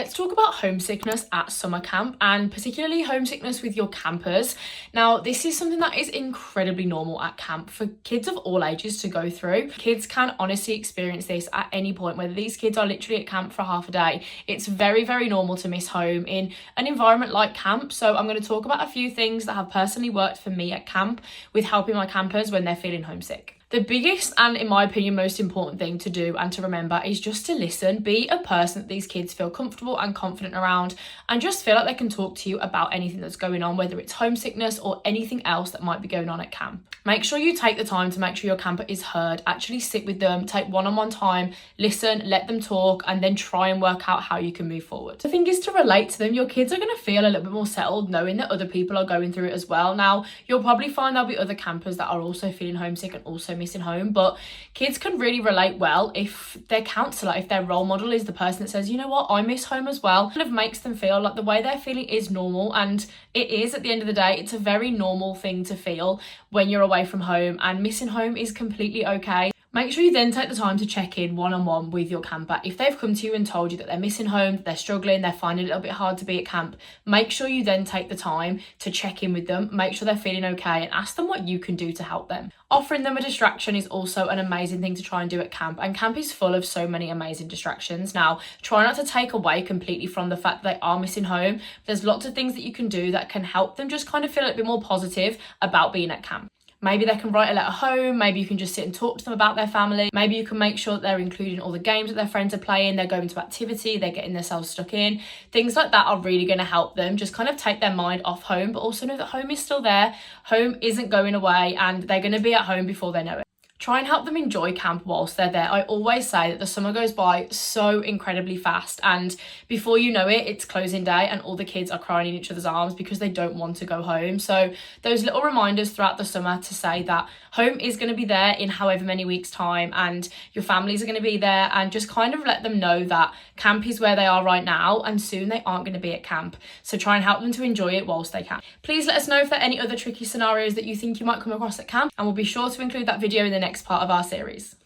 let's talk about homesickness at summer camp, and particularly homesickness with your campers. Now, this is something that is incredibly normal at camp for kids of all ages to go through. Kids can honestly experience this at any point, whether these kids are literally at camp for half a day. It's very, very normal to miss home in an environment like camp. So I'm going to talk about a few things that have personally worked for me at camp with helping my campers when they're feeling homesick. The biggest and, in my opinion, most important thing to do and to remember is just to listen. Be a person that these kids feel comfortable and confident around, and just feel like they can talk to you about anything that's going on, whether it's homesickness or anything else that might be going on at camp. Make sure you take the time to make sure your camper is heard. Actually sit with them, take one-on-one time, listen, let them talk, and then try and work out how you can move forward. The thing is to relate to them. Your kids are going to feel a little bit more settled knowing that other people are going through it as well. Now, you'll probably find there'll be other campers that are also feeling homesick and also missing home, but kids can really relate well if their counsellor, if their role model is the person that says, you know what, I miss home as well. Kind of makes them feel like the way they're feeling is normal, and it is. At the end of the day, it's a very normal thing to feel when you're away from home, and missing home is completely okay. Make sure you then take the time to check in one-on-one with your camper. If they've come to you and told you that they're missing home, that they're struggling, they're finding it a little bit hard to be at camp, make sure you then take the time to check in with them, make sure they're feeling okay, and ask them what you can do to help them. Offering them a distraction is also an amazing thing to try and do at camp, and camp is full of so many amazing distractions. Now, try not to take away completely from the fact that they are missing home. There's lots of things that you can do that can help them just kind of feel a bit more positive about being at camp. Maybe they can write a letter home, maybe you can just sit and talk to them about their family, maybe you can make sure that they're including all the games that their friends are playing, they're going to activity, they're getting themselves stuck in. Things like that are really going to help them just kind of take their mind off home, but also know that home is still there, home isn't going away, and they're going to be at home before they know it. Try and help them enjoy camp whilst they're there. I always say that the summer goes by so incredibly fast, and before you know it, it's closing day and all the kids are crying in each other's arms because they don't want to go home. So those little reminders throughout the summer to say that home is going to be there in however many weeks' time, and your families are going to be there, and just kind of let them know that camp is where they are right now and soon they aren't going to be at camp. So try and help them to enjoy it whilst they can. Please let us know if there are any other tricky scenarios that you think you might come across at camp, and we'll be sure to include that video in the next part of our series.